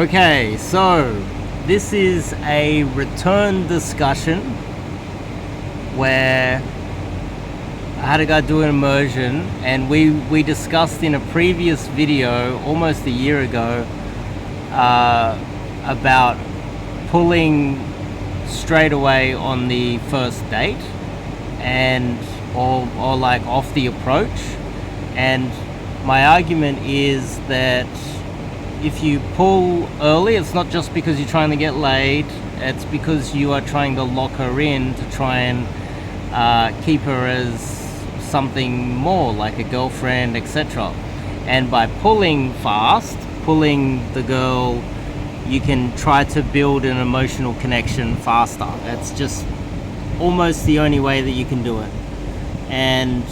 Okay, so this is a return discussion where I had a guy do an immersion, and we discussed in a previous video almost a year ago about pulling straight away on the first date and or like off the approach. And my argument is that if you pull early, it's not just because you're trying to get laid, it's because you are trying to lock her in to try and keep her as something more, like a girlfriend, etc. And by pulling fast, pulling the girl, you can try to build an emotional connection faster. That's just almost the only way that you can do it. And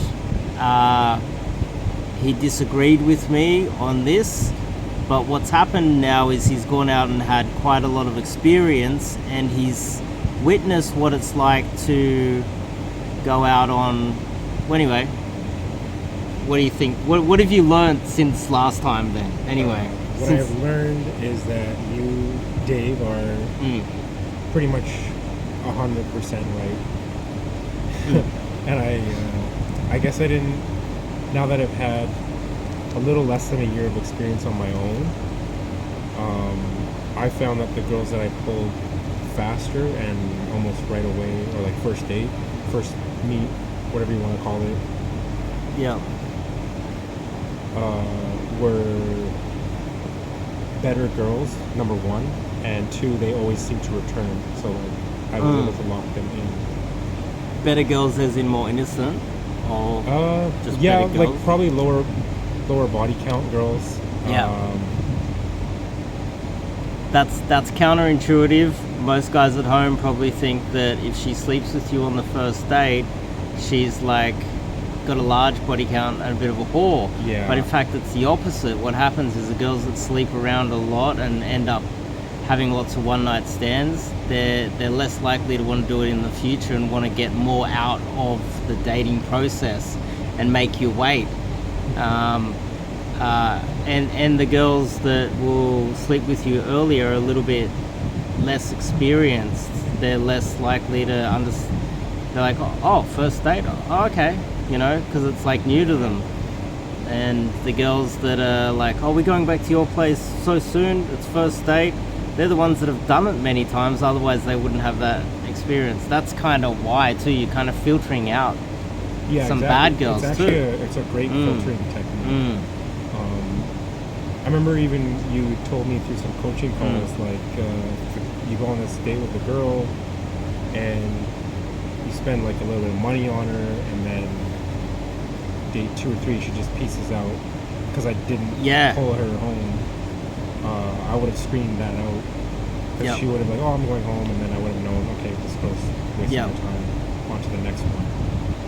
he disagreed with me on this. But what's happened now is he's gone out and had quite a lot of experience, and he's witnessed what it's like to go out on... Well, anyway, what do you think? What have you learned since last time then? Anyway. What I've learned is that you, Dave, are pretty much 100% right. And I guess I didn't... Now that I've had a little less than a year of experience on my own, I found that the girls that I pulled faster and almost right away, or like first date, first meet, whatever you want to call it, were better girls, number one, and two, they always seem to return, so like I was able to lock them in. Better girls as in more innocent? Or just yeah, better girls? like probably lower body count girls. That's counterintuitive. Most guys at home probably think that if she sleeps with you on the first date, she's like got a large body count and a bit of a whore. Yeah. But in fact, it's the opposite. What happens is the girls that sleep around a lot and end up having lots of one-night stands, they're less likely to want to do it in the future and want to get more out of the dating process and make you wait. And the girls that will sleep with you earlier are a little bit less experienced. They're less likely to understand. They're like, oh, first date? Oh, okay. You know, because it's like new to them. And the girls that are like, oh, we're going back to your place so soon, it's first date, they're the ones that have done it many times, otherwise they wouldn't have that experience. That's kind of why, too, you're kind of filtering out some bad girls, it's too. It's a great filtering technique. I remember even you told me through some coaching calls, like you go on this date with a girl and you spend like a little bit of money on her, and then date 2 or 3 she just pieces out because I didn't pull her home. I would have screened that out, because she would have been like, oh, I'm going home, and then I would have known, okay, this girl's wasting my time, on to the next one.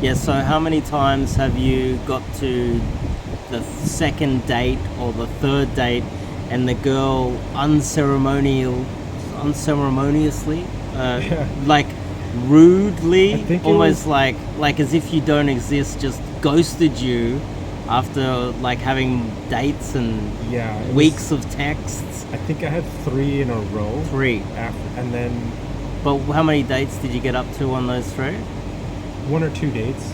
Yeah, so how many times have you got to the second date or the third date and the girl unceremoniously, like rudely, almost like as if you don't exist, just ghosted you after like having dates and weeks of texts? I think I had 3 in a row. 3. And then... But how many dates did you get up to on those 3? 1 or 2 dates.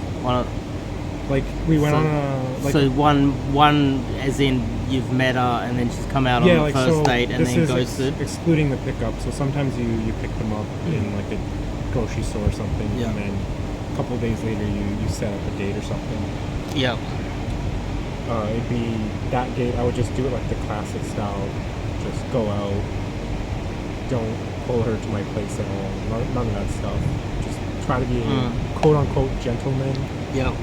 Like we went on a... Like, so one as in you've met her and then she's come out on the first date and then ghosted? Excluding the pickup. So sometimes you pick them up in like a grocery store or something, and then a couple of days later you set up a date or something. Yep. It'd be that date, I would just do it like the classic style. Just go out. Don't pull her to my place at all. None of that stuff. Just try to be a quote-unquote gentleman. Yep.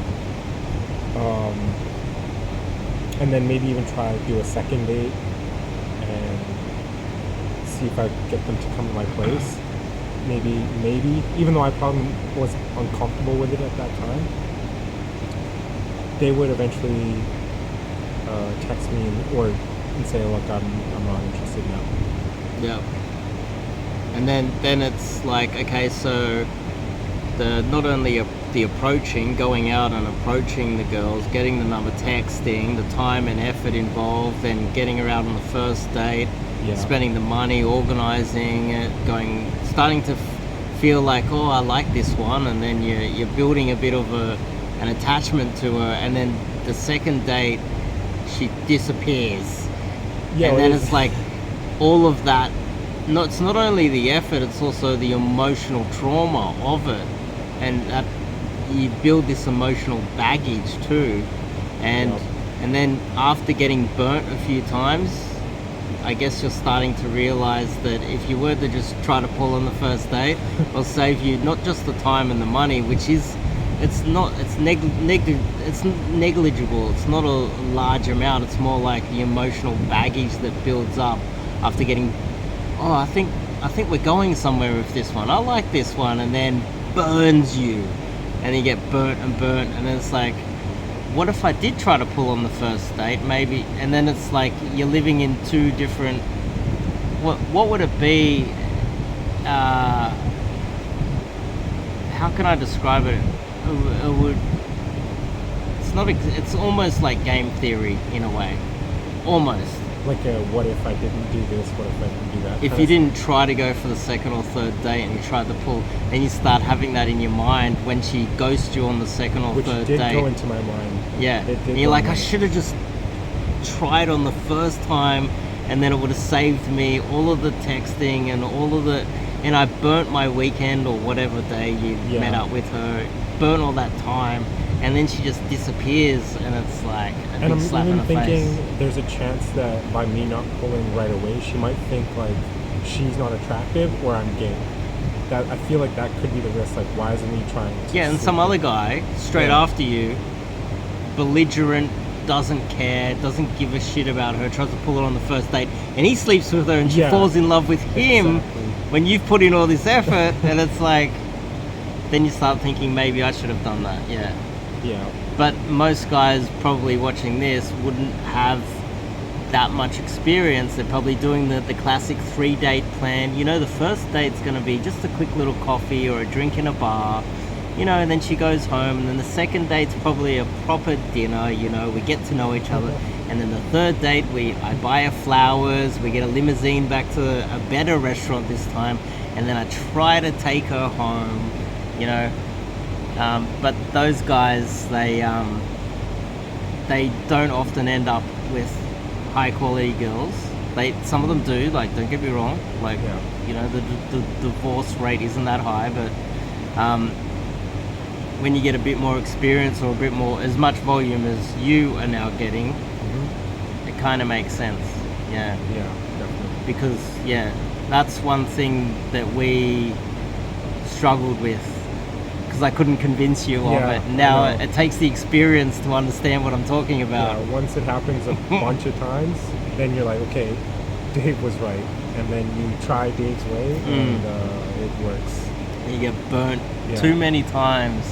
And then maybe even try to do a second date and see if I get them to come to my place. Maybe, even though I probably was uncomfortable with it at that time, they would eventually text me and say, look, I'm not interested now. Yeah. And then it's like, okay, so not only the approaching, going out and approaching the girls, getting the number, texting, the time and effort involved, then getting her out on the first date, Yeah. spending the money, organizing it, starting to feel like, oh, I like this one, and then you're building a bit of an attachment to her, and then the second date she disappears, Yeah, and it then is. it's like all of that. It's not only the effort; it's also the emotional trauma of it, and that you build this emotional baggage too, and Yep. and then after getting burnt a few times, I guess you're starting to realize that if you were to just try to pull on the first date, it'll save you not just the time and the money, which is it's not it's it's negligible. It's not a large amount. It's more like the emotional baggage that builds up after getting. Oh, I think we're going somewhere with this one. I like this one, and then burns you, and you get burnt, and then it's like, what if I did try to pull on the first date, maybe, and then it's like you're living in two different. What would it be? How can I describe it? It would. It's not. It's almost like game theory in a way, almost. Like a what if I didn't do this? What if I didn't do that? If you didn't try to go for the second or third date and you tried to pull, and you start having that in your mind when she ghosts you on the second or Which third did date. go into my mind. Yeah, It did and you're go like, in I my- should have just tried on the first time, and then it would have saved me all of the texting and all of the, and I burnt my weekend or whatever day you Yeah. met up with her, burnt all that time, and then she just disappears, and it's like a And big I'm slap in even the thinking face. there's a chance that by me not pulling right away, she might think like she's not attractive or I'm gay. That I feel like that could be the risk. Like, why isn't he trying to Yeah, and sleep some with- other guy straight Yeah. after you, belligerent, doesn't care, doesn't give a shit about her, tries to pull her on the first date, and he sleeps with her, and she Yeah. falls in love with him Exactly. when you've put in all this effort, and it's like, then you start thinking maybe I should have done that. Yeah, Yeah. but most guys probably watching this wouldn't have that much experience. They're probably doing the classic 3-date plan. You know, the first date's going to be just a quick little coffee or a drink in a bar, you know, and then she goes home, and then the second date's probably a proper dinner, you know, we get to know each other, and then the third date I buy her flowers, we get a limousine back to a better restaurant this time, and then I try to take her home, you know. But those guys, they don't often end up with high quality girls. Some of them do, like, don't get me wrong, like, Yeah. you know, the divorce rate isn't that high, but when you get a bit more experience or a bit more, as much volume as you are now getting, Hmm. it kind of makes sense. Yeah, Yeah, definitely. because yeah, that's one thing that we struggled with, because I couldn't convince you of Yeah, it. I Now know. it takes the experience to understand what I'm talking about. Yeah, once it happens a bunch of times, then you're like, okay, Dave was right, and then you try Dave's way, and it works. You get burnt Yeah. too many times.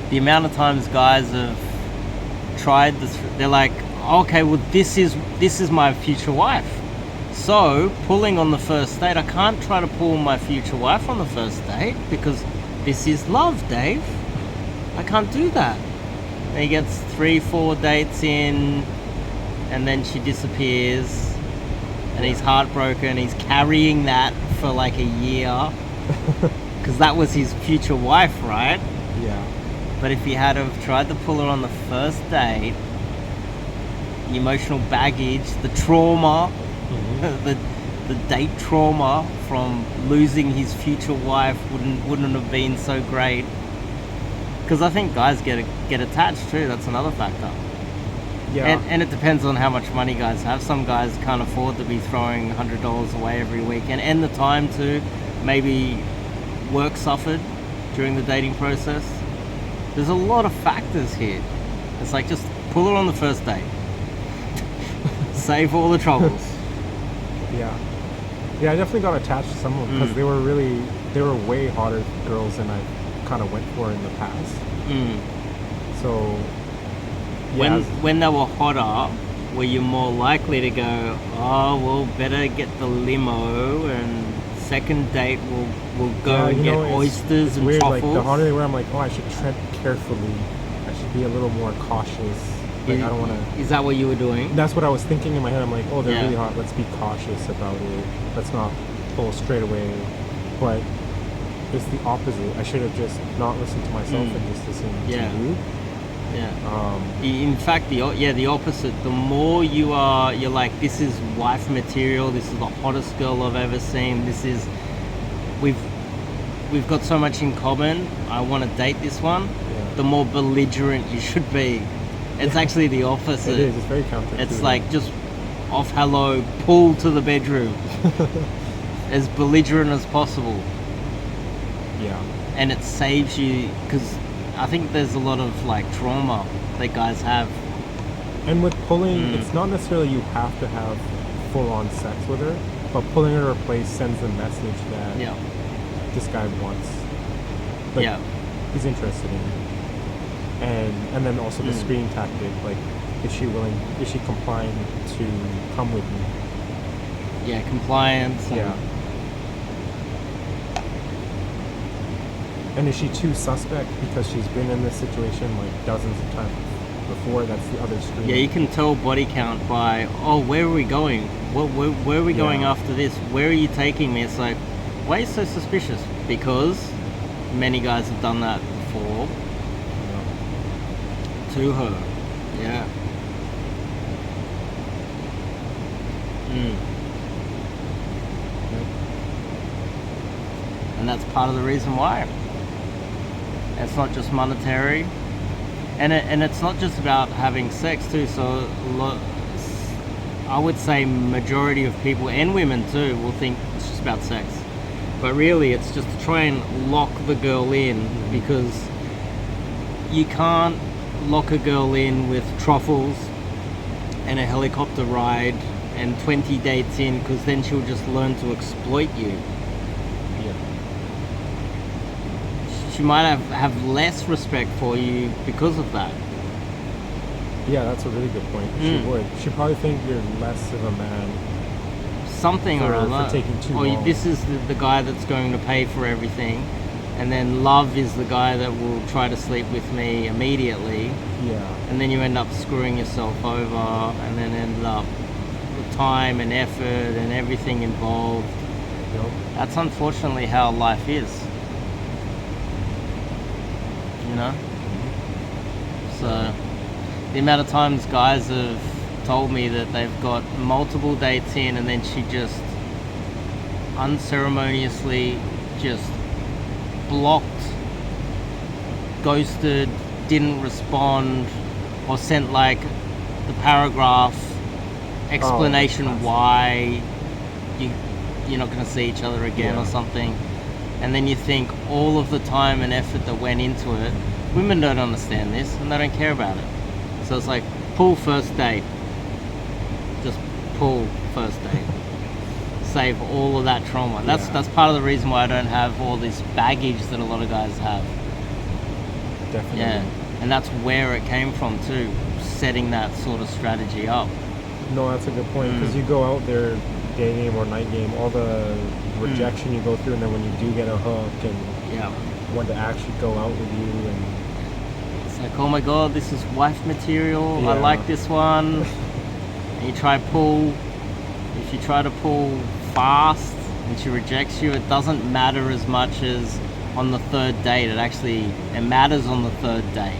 The amount of times guys have tried this, they're like, okay, well this is my future wife. So pulling on the first date, I can't try to pull my future wife on the first date because this is love, Dave. I can't do that. And he gets 3-4 dates in, and then she disappears, and he's heartbroken. He's carrying that for like a year because that was his future wife, right? Yeah. But if he had have tried to pull her on the first date, the emotional baggage, the trauma, the date trauma from losing his future wife wouldn't have been so great. Because I think guys get attached too. That's another factor. Yeah. And it depends on how much money guys have. Some guys can't afford to be throwing $100 away every weekend, and the time to maybe work suffered during the dating process. There's a lot of factors here. It's like, just pull her on the first date. Save all the troubles. Yeah. Yeah, I definitely got attached to some of them because they were way hotter girls than I kind of went for in the past. So, yeah. When they were hotter, were you more likely to go, oh, well, better get the limo, and second date we'll go Yeah, and you get know, oysters it's and weird, truffles? like the hotter they were, I'm like, oh, I should tread carefully. I should be a little more cautious. Like, I don't want to... Is that what you were doing? That's what I was thinking in my head. I'm like, oh, they're Yeah. really hot. Let's be cautious about it. Let's not pull straight away. But it's the opposite. I should have just not listened to myself and just listened Yeah. to you. Yeah. In fact, the opposite. The more you're like, this is wife material. This is the hottest girl I've ever seen. We've got so much in common. I want to date this one. Yeah. The more belligerent you should be. It's actually the opposite. It is. It's very counterintuitive. It's like just off hello, pull to the bedroom. As belligerent as possible. Yeah. And it saves you, because I think there's a lot of like trauma that guys have. And with pulling, it's not necessarily you have to have full-on sex with her, but pulling her to her place sends the message that this guy wants, like, he's interested in you. And then also the screening tactic, like, is she compliant to come with me? Yeah, compliance. Yeah. And is she too suspect because she's been in this situation like dozens of times before? That's the other screen. Yeah, you can tell body count by, where are we going? Where are we going after this? Where are you taking me? It's like, why are you so suspicious? Because many guys have done that before to her. Yeah. And that's part of the reason why. It's not just monetary, and it's not just about having sex too. So I would say majority of people, and women too, will think it's just about sex, but really it's just to try and lock the girl in, because you can't lock a girl in with truffles and a helicopter ride and 20 dates in, because then she'll just learn to exploit you. She might have less respect for you because of that. Yeah, that's a really good point. She would. She'd probably think you're less of a man. Something or other. For taking too or long. This is the guy that's going to pay for everything. And then love is the guy that will try to sleep with me immediately. Yeah. And then you end up screwing yourself over, and then end up with time and effort and everything involved. Yep. That's unfortunately how life is. You know? So the amount of times guys have told me that they've got multiple dates in, and then she just unceremoniously just blocked, ghosted, didn't respond, or sent like the paragraph explanation why you're not going to see each other again or something. And then you think all of the time and effort that went into it, women don't understand this and they don't care about it. So it's like, pull first date. Just pull first date. Save all of that trauma. That's part of the reason why I don't have all this baggage that a lot of guys have. Definitely. Yeah. And that's where it came from too, setting that sort of strategy up. No, that's a good point, because you go out there, day game or night game, all the rejection you go through, and then when you do get a hook and want to actually go out with you, and it's like, oh my god, this is wife material, I like this one. And you try pull, if you try to pull fast and she rejects you, it doesn't matter as much as on the third date. It matters on the third date.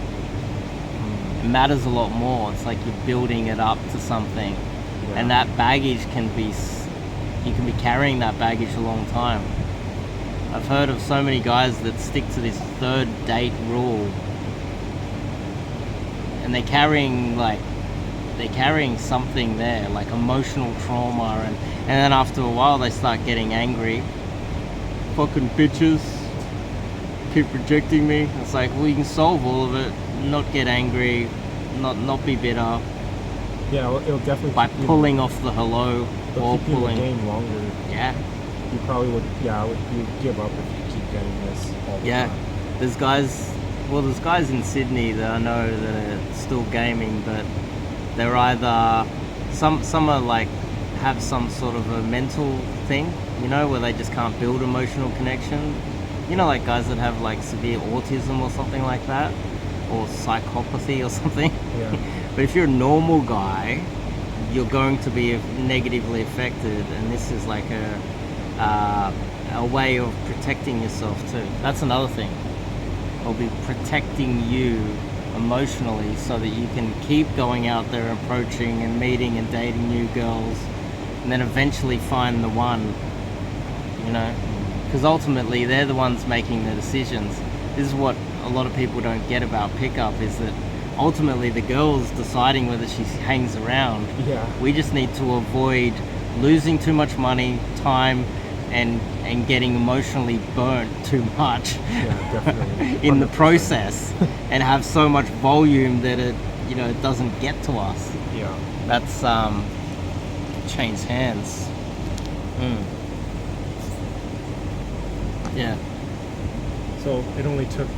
It matters a lot more. It's like you're building it up to something, and that baggage you can be carrying that baggage a long time. I've heard of so many guys that stick to this third date rule, and they're carrying something there, like emotional trauma, and then after a while they start getting angry. Fucking bitches keep rejecting me. It's like, well, you can solve all of it, not get angry, not be bitter. Yeah, it'll definitely by pulling off the hello or keep you pulling. in the game longer. Yeah. You probably would. Yeah, you give up if you keep getting this all the time. There's guys in Sydney that I know that are still gaming, but they're either some are like have some sort of a mental thing, you know, where they just can't build emotional connection. You know, like guys that have like severe autism or something like that. or psychopathy or something. Yeah. But if you're a normal guy, you're going to be negatively affected, and this is like a way of protecting yourself too. That's another thing. It'll be protecting you emotionally so that you can keep going out there, approaching and meeting and dating new girls, and then eventually find the one, you know, because ultimately they're the ones making the decisions. This is what a lot of people don't get about pickup, is that ultimately the girl's deciding whether she hangs around. Yeah. We just need to avoid losing too much money, time, and getting emotionally burnt too much Yeah, definitely. in the 100%. process, and have so much volume that it doesn't get to us. Yeah. That's change hands. Yeah. So it only took,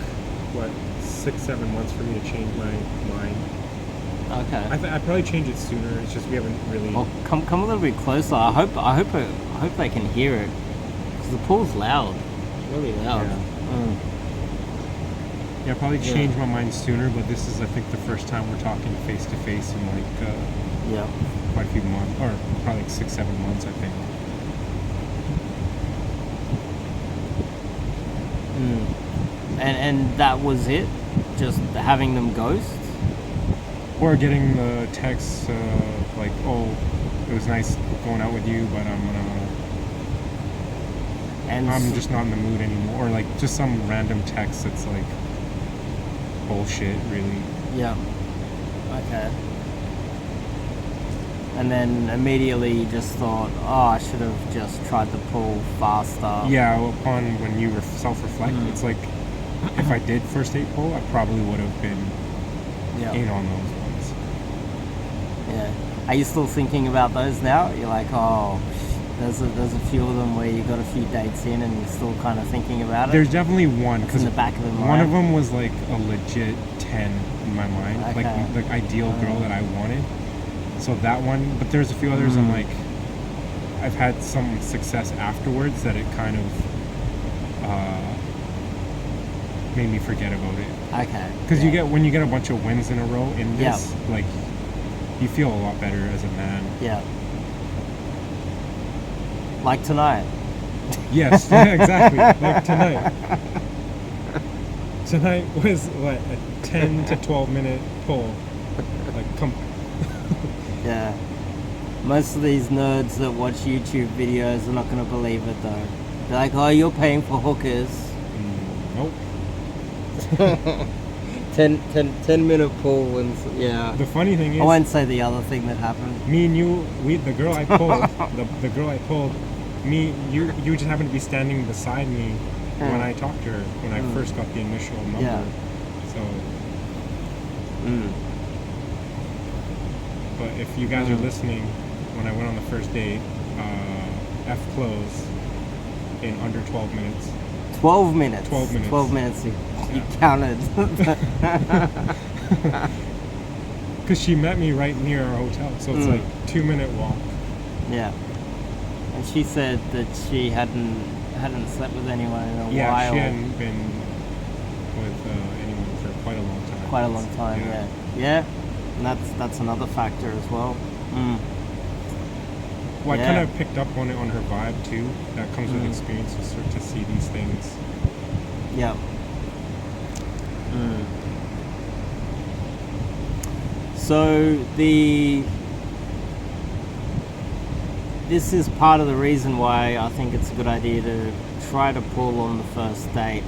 what, 6-7 months for me to change my mind. Okay. I'd probably change it sooner. It's just we haven't really. Well, come a little bit closer. I hope they can hear it, because the pool's loud. It's really loud. Yeah. Yeah, I'll probably change my mind sooner, but this is, I think, the first time we're talking face to face in like Yeah. quite a few months, or probably like 6-7 months, I think. And that was it? Just having them ghost? Or getting the text like, oh, it was nice going out with you, but I'm just not in the mood anymore. Or like just some random text that's like bullshit, really. Yeah. Okay. And then immediately you just thought, oh, I should have just tried to pull faster. Yeah, upon when you self-reflect, it's like, if I did first date pull, I probably would have been in on those ones. Yeah. Are you still thinking about those now? You're like, oh, there's a few of them where you got a few dates in and you're still kind of thinking about it? There's definitely one, It's in the back of the mind. one of them was like a legit 10 in my mind, Okay. like the ideal girl that I wanted. So that one, but there's a few others I'm like, I've had some success afterwards that it kind of made me forget about it. Okay. Because when you get a bunch of wins in a row in this, like, you feel a lot better as a man. Yeah. Like tonight. Yes, exactly. Like tonight. Tonight was what, a 10 to 12 minute pull. Like, come. Yeah. Most of these nerds that watch YouTube videos are not going to believe it though. They're like, oh, you're paying for hookers. Nope. 10-minute pull and The funny thing is, I won't say the other thing that happened. me and you, the girl I pulled, the girl I pulled, you just happened to be standing beside me when I talked to her, when I first got the initial number. Yeah. So. But if you guys are listening, when I went on the first date, F close in under 12 minutes. 12 minutes. 12 minutes. 12 minutes. You counted. Because she met me right near our hotel, so it's like 2-minute walk. Yeah. And she said that she hadn't slept with anyone in a while. Yeah, she hadn't been with anyone for quite a long time. Quite a long time, yeah. And that's another factor as well. Well, I kind of picked up on it on her vibe too. That comes with experience, to start to see these things. Yeah. So this is part of the reason why I think it's a good idea to try to pull on the first date.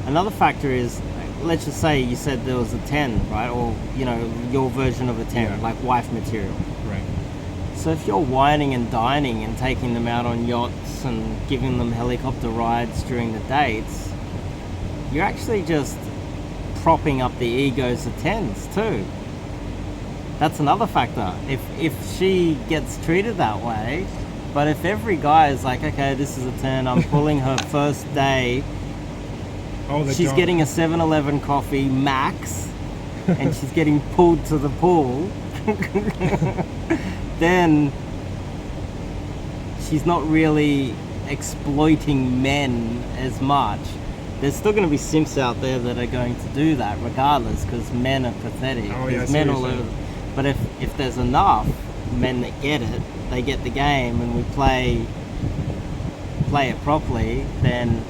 Another factor is, let's just say you said there was a 10, right? Or, your version of a 10, like wife material. Right. So if you're whining and dining and taking them out on yachts and giving them helicopter rides during the dates, you're actually just propping up the egos of 10s too. That's another factor. If she gets treated that way, but if every guy is like, okay, this is a 10, I'm pulling her first day, she's getting a 7-Eleven coffee max, and she's getting pulled to the pool, then she's not really exploiting men as much. there's still going to be simps out there that are going to do that regardless, because men are pathetic. Oh, yeah, I There's see men what all you're over. saying. But if there's enough men that get it, they get the game, and we play it properly, then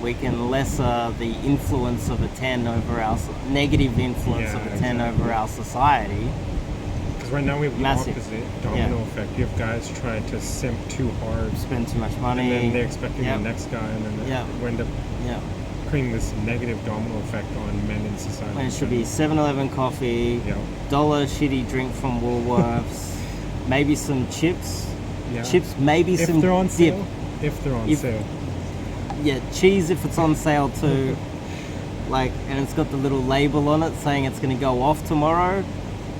we can lesser the influence of a 10 over our negative influence of a 10 over our society. Because right now we have the Massive. opposite domino effect. You have guys trying to simp too hard, Spend too much money, and then they're expecting Yep. the next guy, and then Yep. we end up yeah. creating this negative domino effect on men in society. When it should be 7-Eleven coffee, Yeah. dollar shitty drink from Woolworths, maybe some chips, Yeah. maybe If some they're on dip. sale. If they're on If- sale. Yeah, cheese if it's on sale too. Like, and it's got the little label on it saying it's going to go off tomorrow.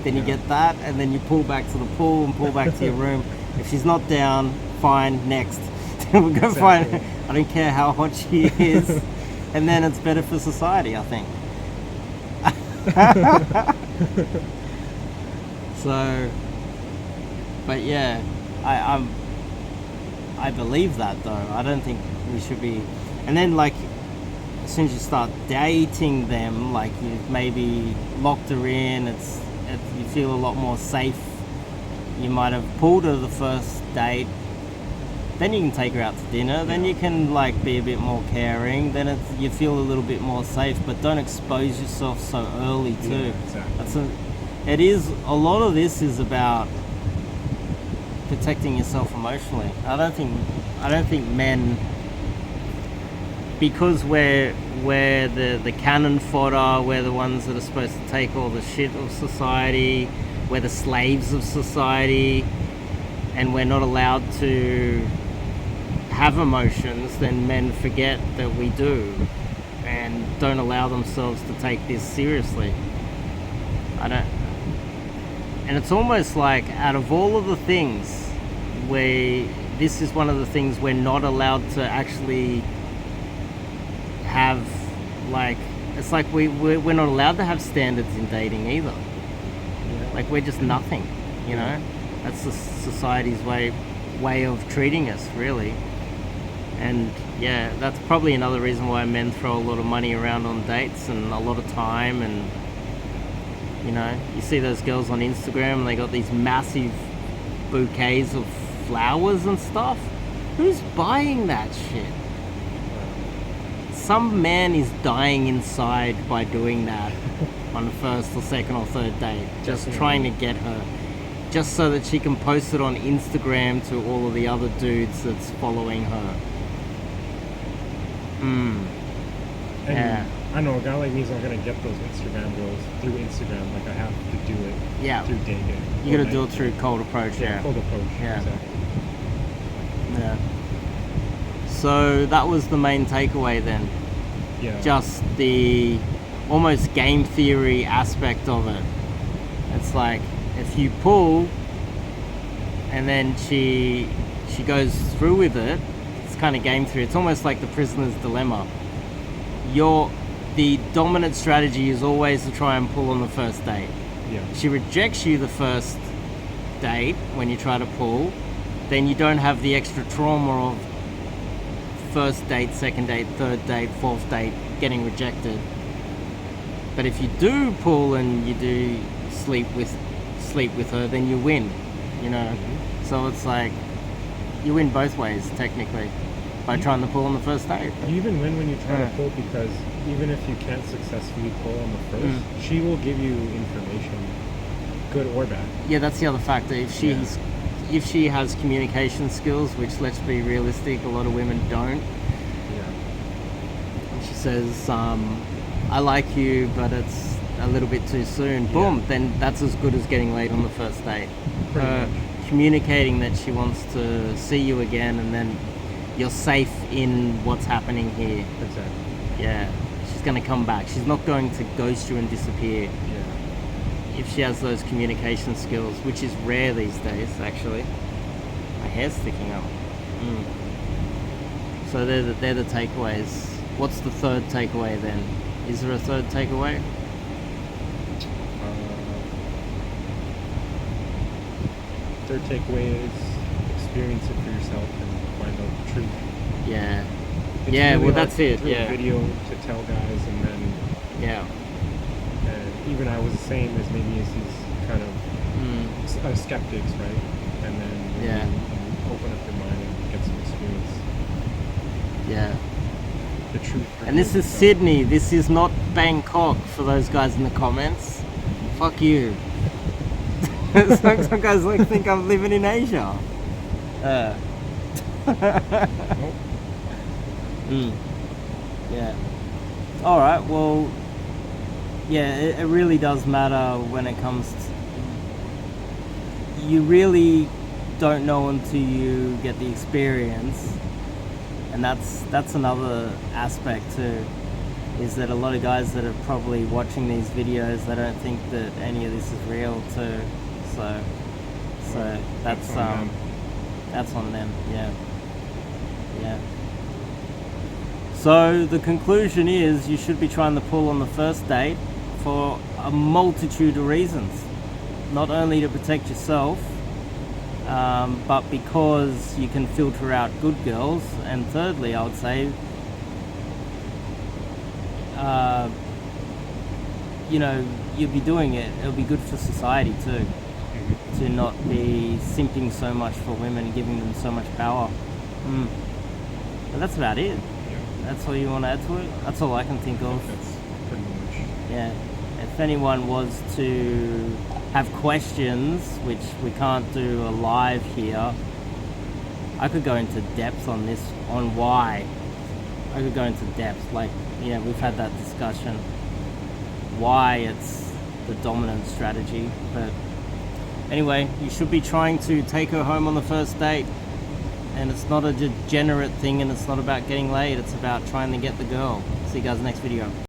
Then you Yeah. get that, and then you pull back to the pool and pull back to your room. If she's not down, fine, next. We'll go find. Exactly. I don't care how hot she is, and then it's better for society, I think. So, but yeah, I believe that though. I don't think we should be. And then like, as soon as you start dating them, like you've maybe locked her in, you feel a lot more safe. You might have pulled her the first date. Then you can take her out to dinner. Then you can like be a bit more caring. Then you feel a little bit more safe. But don't expose yourself so early too. Yeah, exactly. A lot of this is about protecting yourself emotionally. I don't think men, because we're the cannon fodder, we're the ones that are supposed to take all the shit of society, we're the slaves of society, and we're not allowed to have emotions, then men forget that we do and don't allow themselves to take this seriously. And it's almost like, out of all of the things, this is one of the things we're not allowed to actually have, like, it's like we're not allowed to have standards in dating either. Yeah. Like, we're just nothing, you know? That's the society's way of treating us, really. And yeah, that's probably another reason why men throw a lot of money around on dates and a lot of time. And you know, you see those girls on Instagram and they got these massive bouquets of flowers and stuff. Who's buying that shit? Some man is dying inside by doing that on the first or second or third date, just Definitely. trying to get her, just so that she can post it on Instagram to all of the other dudes that's following her. And Yeah. I know a guy like me is not gonna get those Instagram girls through Instagram. Like, I have to do it Yeah. through dating. You gotta do it through cold approach, yeah. Cold approach. Yeah. Exactly. Yeah. So that was the main takeaway then. Yeah. Just the almost game theory aspect of it. It's like, if you pull and then she goes through with it, it's kind of game theory. It's almost like the prisoner's dilemma. The dominant strategy is always to try and pull on the first date. Yeah. She rejects you the first date when you try to pull, then you don't have the extra trauma of first date, second date, third date, fourth date getting rejected. But if you do pull and you do sleep with her, then you win, you know. So it's like you win both ways technically by trying to pull on the first date. You even win when you try Yeah. to pull, because even if you can't successfully pull on the first, she will give you information, good or bad. Yeah, that's the other factor. If she has communication skills, which, let's be realistic, a lot of women don't. Yeah. And she says, I like you, but it's a little bit too soon. Boom, then that's as good as getting laid on the first date. Pretty much. Communicating that she wants to see you again, and then you're safe in what's happening here. Exactly. Yeah, she's going to come back. She's not going to ghost you and disappear. Yeah. If she has those communication skills, which is rare these days, actually. My hair's sticking up. So they're the takeaways. What's the third takeaway then? Is there a third takeaway? Third takeaway is experience it for yourself and find out the truth. Yeah. It's Yeah, really well, hard that's it, through yeah. a video to tell guys, and then Yeah. even I was the same as maybe as these kind of Mm. skeptics, right? And then Yeah. you open up your mind and get some experience. Yeah. The truth. And this is itself. Sydney. This is not Bangkok for those guys in the comments. Fuck you. Some guys like think I'm living in Asia. Nope. Yeah. All right. Well, yeah, it really does matter when it comes to. You really don't know until you get the experience, and that's another aspect too. Is that a lot of guys that are probably watching these videos, they don't think that any of this is real too. So that's on them. that's on them. Yeah. Yeah. So the conclusion is you should be trying to pull on the first date for a multitude of reasons. Not only to protect yourself, but because you can filter out good girls. And thirdly, I would say, you know, you'll be doing it. It'll be good for society too, to not be simping so much for women and giving them so much power. But that's about it. That's all you want to add to it? That's all I can think of. That's pretty much. Yeah. If anyone was to have questions, which we can't do a live here, I could go into depth on this, on why. I could go into depth. Like, yeah, we've had that discussion. Why it's the dominant strategy. But anyway, you should be trying to take her home on the first date. And it's not a degenerate thing, and it's not about getting laid. It's about trying to get the girl. See you guys next video.